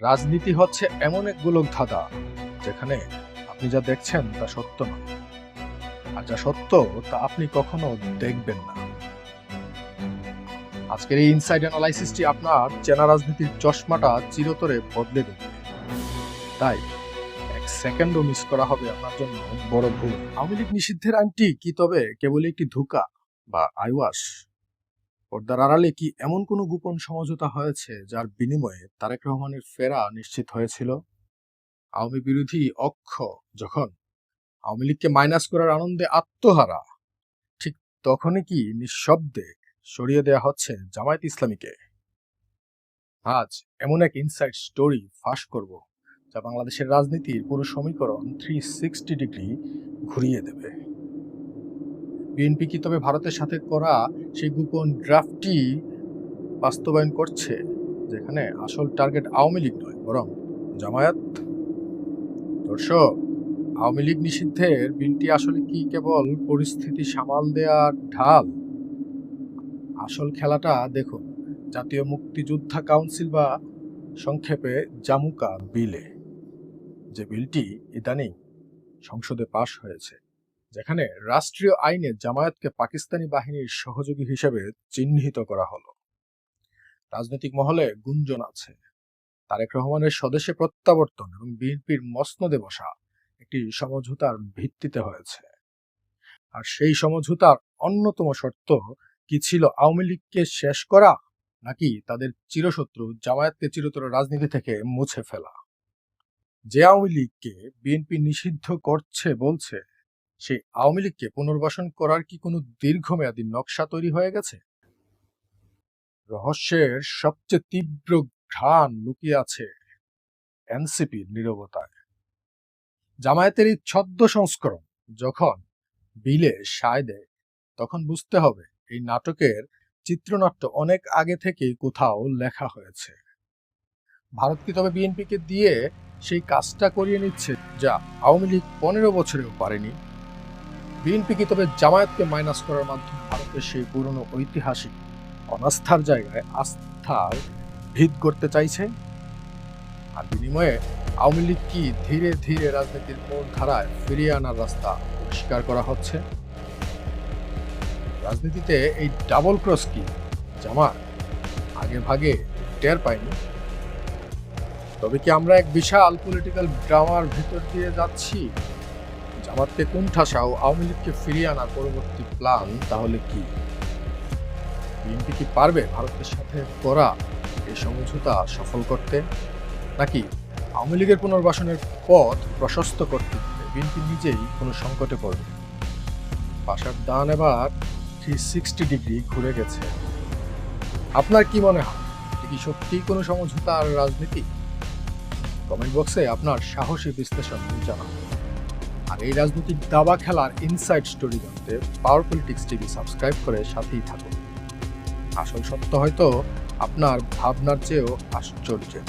রাজনীতি হচ্ছে এমন এক গোলক ধাঁধা যেখানে আপনি যা দেখছেন তা সত্য নয়, আর যা সত্য তা আপনি কখনো দেখবেন না। আজকের এই ইনসাইড অ্যানালাইসিসটি আপনার চেনা রাজনীতির চশমাটা চিরতরে বদলে দেবে। তাই এক সেকেন্ডও মিস করা হবে আপনার জন্য বড় ভুল। আওয়ামী লীগ নিষিদ্ধের আইনটি কি তবে কেবল একটি ধোঁকা বা আইওয়াশ? পর্দার আড়ালে কি এমন কোনো গোপন সমঝোতা হয়েছে যার বিনিময়ে তারেক রহমানের ফেরা নিশ্চিত হয়েছিল? আওয়ামী বিরোধী অক্ষ যখন আওয়ামী লীগকে মাইনাস করার আনন্দে আত্মহারা, ঠিক তখনই কি নিঃশব্দে সরিয়ে দেয়া হচ্ছে জামায়াত ইসলামীকে? আজ এমন এক ইনসাইড স্টোরি ফাঁস করব যা বাংলাদেশের রাজনীতির পুরো সমীকরণ 360 ডিগ্রি ঘুরিয়ে দেবে। বিএনপি কি তবে ভারতের সাথে করা সেই গোপন ড্রাফটটি বাস্তবায়ন করছে, যেখানে আসল টার্গেট আওয়ামী লীগ নয় বরং জামায়াত? দর্শক, আওয়ামী লীগ নিষিদ্ধের বিলটি আসলে কি কেবল পরিস্থিতি সামাল দেওয়ার ঢাল? আসল খেলাটা দেখুন জাতীয় মুক্তিযোদ্ধা কাউন্সিল বা সংক্ষেপে জামুকা বিলে, যে বিলটি ইদানিং সংসদে পাশ হয়েছে, যেখানে রাষ্ট্রীয় আইনে জামায়াতকে পাকিস্তানি বাহিনীর সহযোগী হিসেবে চিহ্নিত করা হলো। রাজনৈতিক মহলে গুঞ্জন আছে তারেক রহমানের স্বদেশে প্রত্যাবর্তন এবং বিএনপির মসনদে বসা একটি সমঝোতার ভিত্তিতে হয়েছে। আর সেই সমঝোতার অন্যতম শর্ত কি ছিল? আওয়ামী লীগকে শেষ করা, নাকি তাদের চিরশত্রু জামায়াতকে চিরতর রাজনীতি থেকে মুছে ফেলা? যে আওয়ামী লীগকে বিএনপি নিষিদ্ধ করছে বলছে, সেই আওয়ামী লীগকে পুনর্বাসন করার কি কোনো দীর্ঘমেয়াদী নকশা তৈরি হয়ে গেছে? রহস্যের সবচেয়ে তীব্র ঘ্রাণ লুকিয়ে আছে এনসিপির নীরবতায়। জামায়াতের এই ছদ্ম সংস্করণ যখন বিলে সায় দেয়, তখন বুঝতে হবে এই নাটকের চিত্রনাট্য অনেক আগে থেকেই কোথাও লেখা হয়েছে। ভারত কি তবে বিএনপিকে দিয়ে সেই কাজটা করিয়ে নিচ্ছে যা আওয়ামী লীগ 15 বছরেও পারেনি? বিএনপি কি তবে জামায়াতকে মাইনাস করার মাধ্যমে ভারতের সেই পুরনো ঐতিহাসিক অনাস্থার জায়গায় আস্থার ভিত করতে চাইছে? আর বিনিময়ে আওয়ামী লীগ কি ধীরে ধীরে রাজনীতির মূল ধারায় ফিরিয়ে আনার রাস্তা পরিষ্কার করা হচ্ছে? রাজনীতিতে এই ডাবল ক্রস কি জামাত আগে ভাগে টের পায়নি? তবে কি আমরা এক বিশাল পলিটিক্যাল ড্রামার ভিতর দিয়ে যাচ্ছি? জামাতকে কোণঠাসা ও আওয়ামী লীগকে ফিরিয়ে আনার পরবর্তী প্ল্যান তাহলে কি? বিএনপি কি পারবে ভারতের সাথে করা এই সমঝোতা সফল করতে, নাকি আওয়ামী লীগের পুনর্বাসনের পথ প্রশস্ত করতে বিএনপি নিজেই কোনো সংকটে পড়বে? পাশার দান এবার 360 ডিগ্রি ঘুরে গেছে। আপনার কি মনে হয়, এটি কি সত্যিই কোনো সমঝোতার রাজনীতি? কমেন্ট বক্সে আপনার সাহসী বিশ্লেষণ জানান। আর এই রাজনৈতিক দাবা খেলার ইনসাইড স্টোরি জানতে পাওয়ার পলিটিক্স টিভি সাবস্ক্রাইব করে সাথেই থাকুন। আসল সত্য হয়তো আপনার ভাবনার চেয়েও আশ্চর্যের।